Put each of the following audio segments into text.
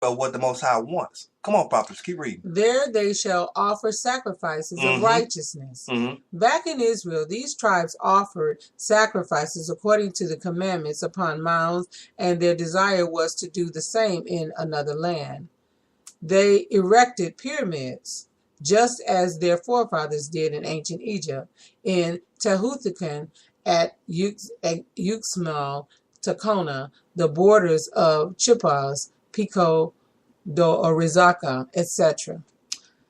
of what the Most High wants. Come on, prophets, keep reading. There they shall offer sacrifices of righteousness. Back in Israel, these tribes offered sacrifices according to the commandments upon mounds, and their desire was to do the same in another land. They erected pyramids, just as their forefathers did in ancient Egypt, in Tehunthan, at Uxmal, Takona, the borders of Chippaz, Pico, do Orizaka, etc.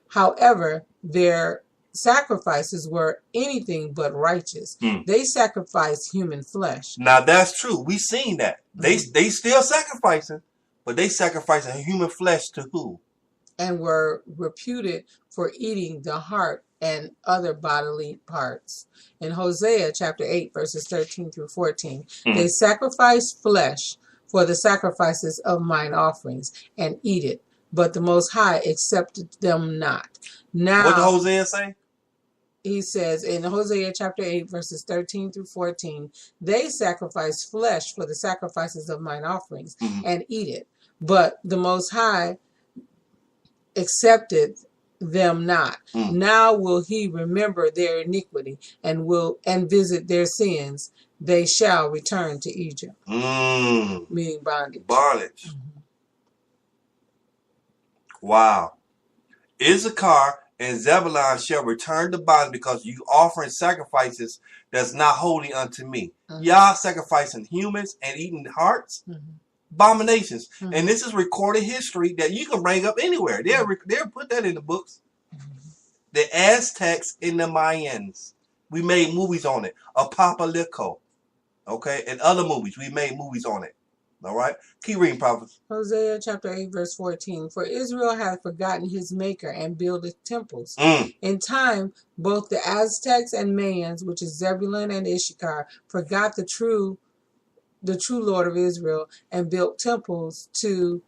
However, their sacrifices were anything but righteous. They sacrificed human flesh. Now that's true. We seen that. They still sacrificing, but they sacrificing human flesh to who? And were reputed for eating the heart and other bodily parts. In Hosea chapter 8, verses 13 through 14, they sacrificed flesh for the sacrifices of mine offerings, and eat it. But the Most High accepted them not. Now, what did Hosea say? He says in Hosea chapter 8, verses 13 through 14, they sacrifice flesh for the sacrifices of mine offerings, and eat it. But the Most High accepted them not. Now will he remember their iniquity and visit their sins. They shall return to Egypt. Meaning bondage. Bondage. Wow. Issachar and Zebulun shall return to bondage, because you offering sacrifices that's not holy unto me. Y'all sacrificing humans and eating hearts. Abominations. And this is recorded history that you can bring up anywhere. They'll put that in the books. The Aztecs and the Mayans. We made movies on it. Apocalypto. Okay, and other movies. We made movies on it. All right? Keep reading, prophets. Hosea chapter 8, verse 14. For Israel hath forgotten his maker and buildeth temples. In time, both the Aztecs and Mayans, which is Zebulun and Issachar, forgot the true Lord of Israel, and built temples to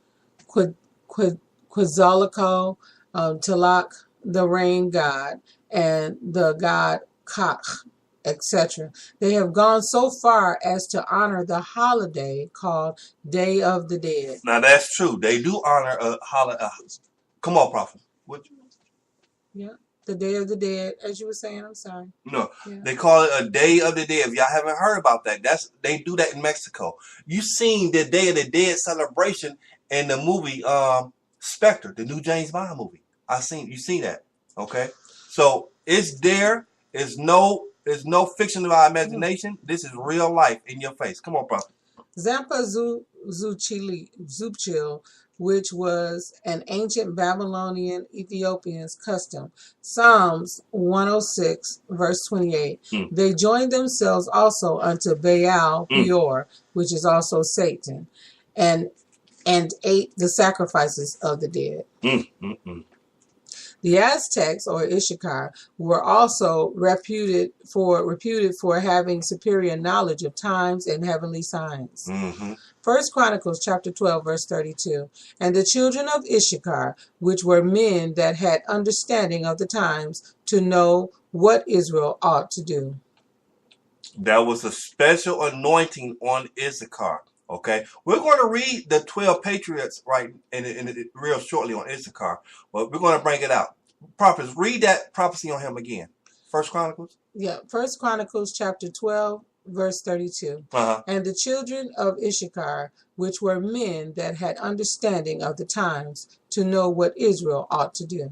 Quetzalcoatl, Tlaloc, the rain god, and the god Kach, etc. They have gone so far as to honor the holiday called Day of the Dead. Now that's true. They do honor a holiday. Come on, prophet. Yeah, the Day of the Dead, as you were saying. I'm sorry. No, they call it a Day of the Dead. If y'all haven't heard about that, they do that in Mexico. You seen the Day of the Dead celebration in the movie Spectre, the new James Bond movie. You seen that? Okay, so it's there. There's no fiction of our imagination. This is real life in your face. Come on, prophet. Zampa Zupchil, which was an ancient Babylonian Ethiopian's custom. Psalms 106, verse 28. They joined themselves also unto Baal Peor, which is also Satan, and ate the sacrifices of the dead. The Aztecs, or Issachar, were also reputed for having superior knowledge of times and heavenly signs. First Chronicles chapter 12, verse 32. And the children of Issachar, which were men that had understanding of the times, to know what Israel ought to do. That was a special anointing on Issachar. Okay, we're going to read the 12 patriots right in real shortly on Issachar, but we're going to bring it out. Prophets, read that prophecy on him again. First Chronicles. Yeah, First Chronicles chapter 12, verse 32. And the children of Issachar, which were men that had understanding of the times, to know what Israel ought to do.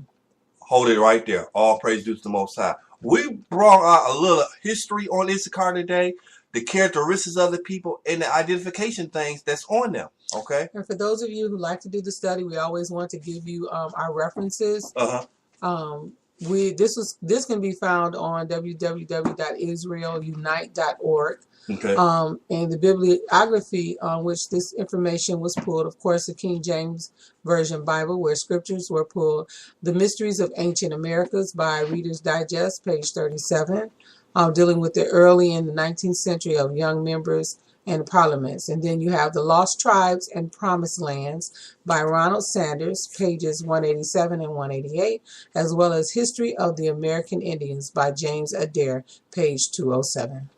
Hold it right there. All praise due to the Most High. We brought out a little history on Issachar today, the characteristics of the people, and the identification things that's on them. Okay. And for those of you who like to do the study, we always want to give you our references. This can be found on www.israelunite.org. Okay. And the bibliography on which this information was pulled, of course, the King James Version Bible, where scriptures were pulled. The Mysteries of Ancient Americas by Reader's Digest, page 37, dealing with the early in the 19th century of young members and parliaments. And then you have The Lost Tribes and Promised Lands by Ronald Sanders, pages 187 and 188, as well as History of the American Indians by James Adair, page 207.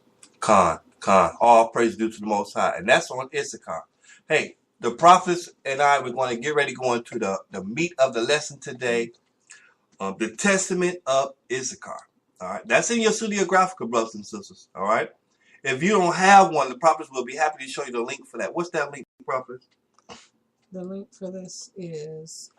All praise due to the Most High. And that's on Issachar. Hey, the prophets and I, we're going to get ready to go into the meat of the lesson today. The Testament of Issachar. All right. That's in your studiographical, brothers and sisters. All right. If you don't have one, the prophets will be happy to show you the link for that. What's that link, prophets? The link for this is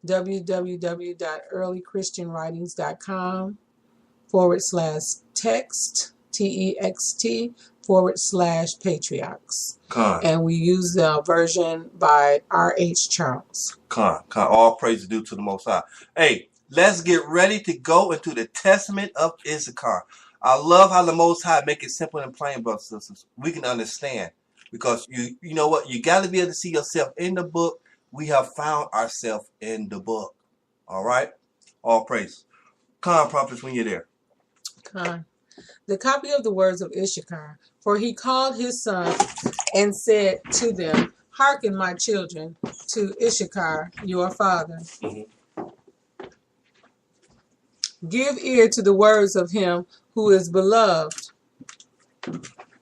www.earlychristianwritings.com/text, TEXT /patriarchs. And we use the version by R.H. Charles. All praise is due to the Most High. Hey, let's get ready to go into the Testament of Issachar. I love how the Most High make it simple and plain, brothers and sisters. We can understand. Because you know what? You got to be able to see yourself in the book. We have found ourselves in the book. All right? All praise. Prophets, when you're there. The copy of the words of Issachar. For he called his sons and said to them, Hearken, my children, to Issachar, your father. Give ear to the words of him who is beloved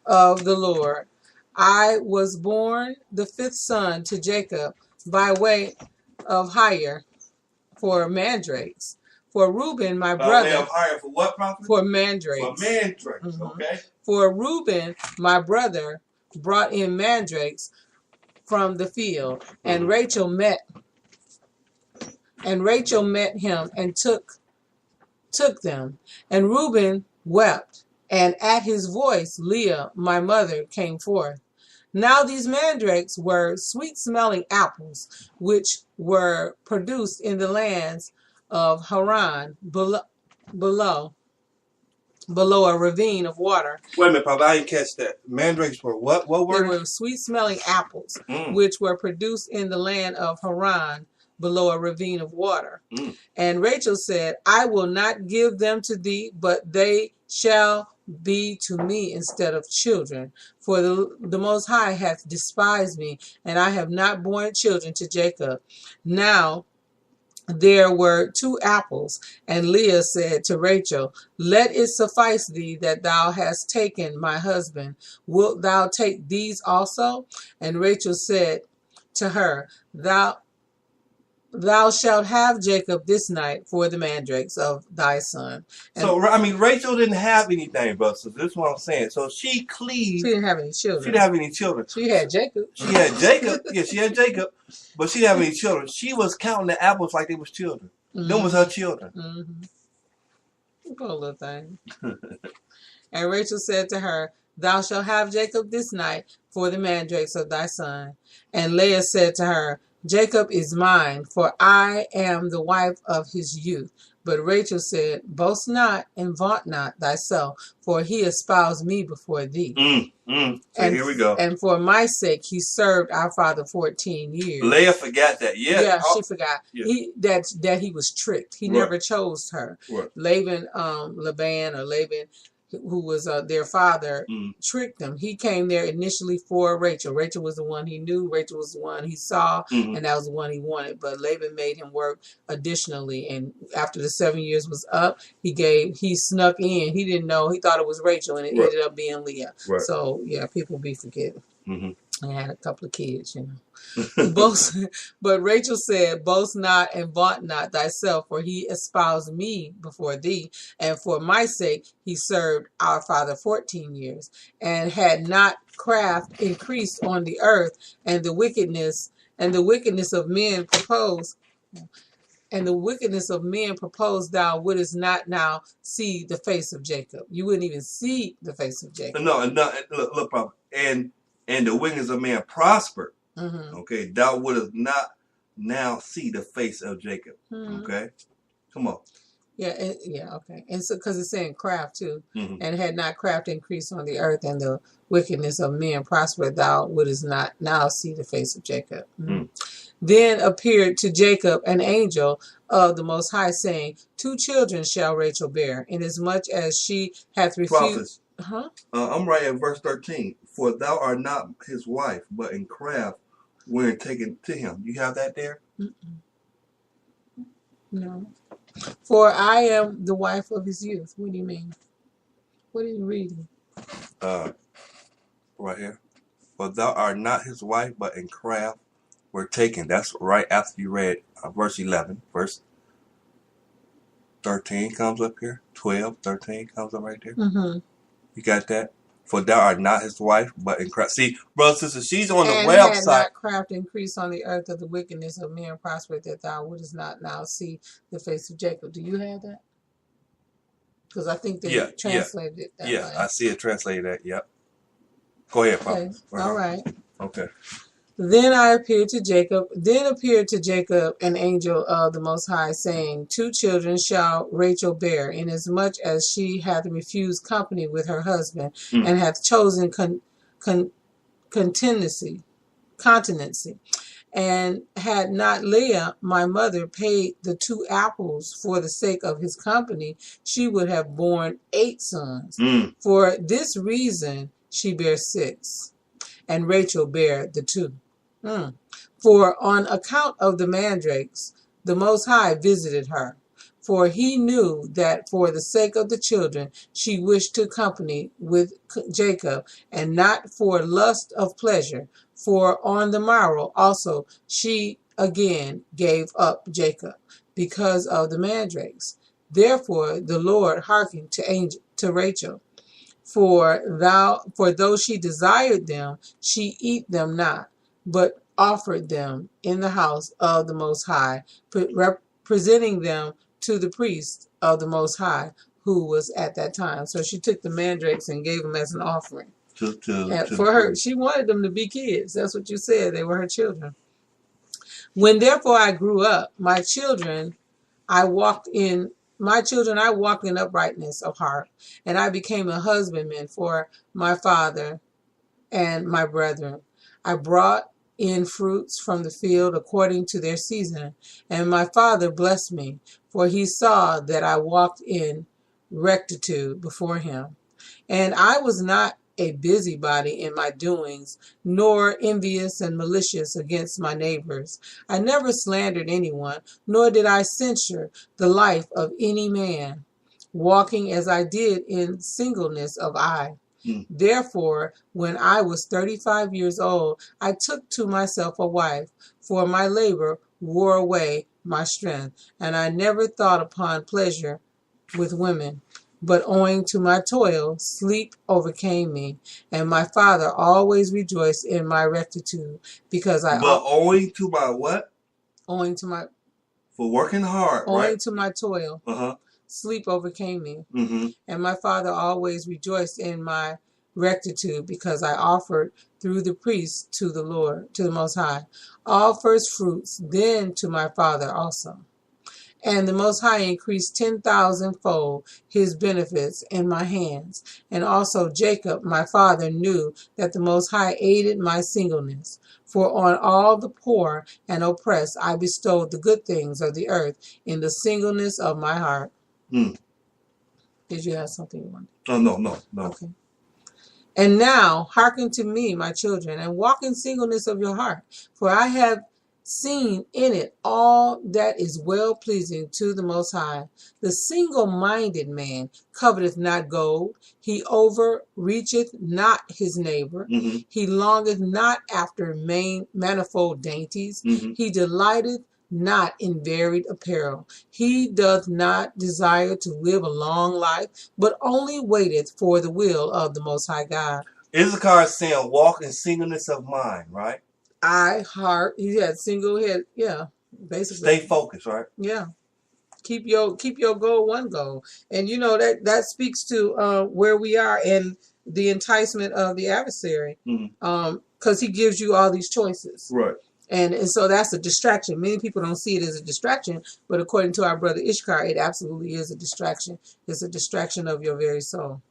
of the Lord. I was born the fifth son to Jacob by way of hire for mandrakes. For Reuben, my brother. By way of hire for what, prophet? For mandrakes. For mandrakes, okay. For Reuben, my brother, brought in mandrakes from the field, and Rachel met him and took them. And Reuben wept, and at his voice Leah, my mother, came forth. Now these mandrakes were sweet-smelling apples, which were produced in the lands of Haran, below a ravine of water. Wait a minute, Papa, I didn't catch that. Mandrakes were what? What were they? Were sweet-smelling apples, which were produced in the land of Haran, below a ravine of water. And Rachel said, I will not give them to thee, but they shall be to me instead of children. For the Most High hath despised me, and I have not borne children to Jacob. Now there were 2 apples, and Leah said to Rachel, Let it suffice thee that thou hast taken my husband. Wilt thou take these also? And Rachel said to her, Thou shalt have Jacob this night for the mandrakes of thy son. And so, I mean, Rachel didn't have anything, but so this is what I'm saying. So she cleaved. She didn't have any children. She didn't have any children. She had Jacob. She had Jacob. Yeah, she had Jacob, but she didn't have any children. She was counting the apples like they was children. Them was her children. Poor little thing. And Rachel said to her, Thou shalt have Jacob this night for the mandrakes of thy son. And Leah said to her, Jacob is mine, for I am the wife of his youth. But Rachel said, Boast not and vaunt not thyself, for he espoused me before thee. So here we go. And for my sake he served our father 14 years. Leah forgot that. Yeah, she forgot. Yeah. That he was tricked. He never chose her. Laban, who was their father, tricked them. He came there initially for Rachel. Rachel was the one he knew. Rachel was the one he saw, and that was the one he wanted. But Laban made him work additionally. And after the 7 years was up, he snuck in. He didn't know. He thought it was Rachel, and it ended up being Leah. So yeah, people be forgetting. I had a couple of kids, you know. But Rachel said, Boast not and vaunt not thyself, for he espoused me before thee, and for my sake he served our father 14 years, and had not craft increased on the earth, and the wickedness of men proposed. And the wickedness of men proposed, thou wouldest not now see the face of Jacob. You wouldn't even see the face of Jacob. No, look, Papa. And the wickedness of man prospered. Okay, thou wouldst not now see the face of Jacob. Okay, come on. Yeah, okay. And so, because it's saying craft too, and had not craft increased on the earth, and the wickedness of men prospered, thou wouldst not now see the face of Jacob. Then appeared to Jacob an angel of the Most High, saying, 2 children shall Rachel bear, inasmuch as she hath refused. I'm right at verse 13. For thou art not his wife, but in craft we're taken to him. You have that there? No. For I am the wife of his youth. What do you mean? What are you reading? Right here. for thou art not his wife, but in craft were taken. That's right after you read verse 11. Verse 13 comes up here. 12, 13 comes up right there. Mm-hmm. You got that? For thou art not his wife, but in craft. See, brothers and sisters, she's on the And website. had not craft increased on the earth of the wickedness of men prospered, that thou wouldest not now see the face of Jacob. Do you have that? Because I think they translated it that way. I see it translated that. Yep. Go ahead, Papa. Okay. All right. Okay. Then appeared to Jacob an angel of the Most High, saying, 2 children shall Rachel bear, inasmuch as she hath refused company with her husband, and hath chosen continency. And had not Leah, my mother, paid the 2 apples for the sake of his company, she would have borne 8 sons. For this reason she bare 6, and Rachel bare the 2. For on account of the mandrakes, the Most High visited her. For he knew that for the sake of the children she wished to company with Jacob, and not for lust of pleasure. For on the morrow also she again gave up Jacob, because of the mandrakes. Therefore the Lord hearkened to Rachel. For though she desired them, she eat them not, but offered them in the house of the Most High, presenting them to the priest of the Most High, who was at that time. So she took the mandrakes and gave them as an offering. For her, she wanted them to be kids. That's what you said. They were her children. When therefore I grew up, my children I walked in uprightness of heart, and I became a husbandman for my father and my brethren. I brought in fruits from the field according to their season, and my father blessed me, for he saw that I walked in rectitude before him. And I was not a busybody in my doings, nor envious and malicious against my neighbors. I never slandered anyone, nor did I censure the life of any man, walking as I did in singleness of eye. Therefore, when I was 35 years old, I took to myself a wife, for my labor wore away my strength, and I never thought upon pleasure with women. But owing to my toil, sleep overcame me, and my father always rejoiced in my rectitude, because owing to my what? Owing to my... For working hard, owing to my toil. Sleep overcame me, and my father always rejoiced in my rectitude, because I offered through the priest to the Lord, to the Most High, all first fruits, then to my father also. And the Most High increased 10,000-fold his benefits in my hands. And also Jacob, my father, knew that the Most High aided my singleness. For on all the poor and oppressed I bestowed the good things of the earth in the singleness of my heart. Did you have something you wanted? Oh, no. Okay. And now hearken to me, my children, and walk in singleness of your heart. For I have seen in it all that is well pleasing to the Most High. The single-minded man coveteth not gold. He overreacheth not his neighbor. He longeth not after manifold dainties. He delighteth not in varied apparel. He doth not desire to live a long life, but only waiteth for the will of the Most High God. Issachar is saying walk in singleness of mind, right? He had single head, basically. Stay focused, right? Yeah. Keep your goal one goal. And you know that speaks to where we are in the enticement of the adversary. Because he gives you all these choices. Right. And so that's a distraction. Many people don't see it as a distraction, but according to our brother Issachar, it absolutely is a distraction. It's a distraction of your very soul.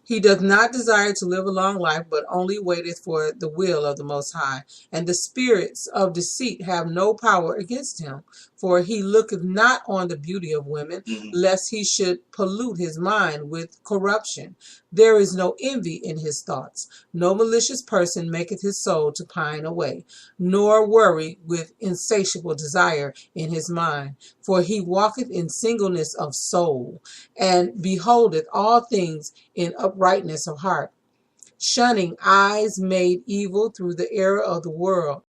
He doth not desire to live a long life, but only waiteth for the will of the Most High. And the spirits of deceit have no power against him. For he looketh not on the beauty of women, lest he should pollute his mind with corruption. There is no envy in his thoughts. No malicious person maketh his soul to pine away, nor worry with insatiable desire in his mind. For he walketh in singleness of soul, and beholdeth all things in uprightness of heart. shunning eyes made evil through the error of the world,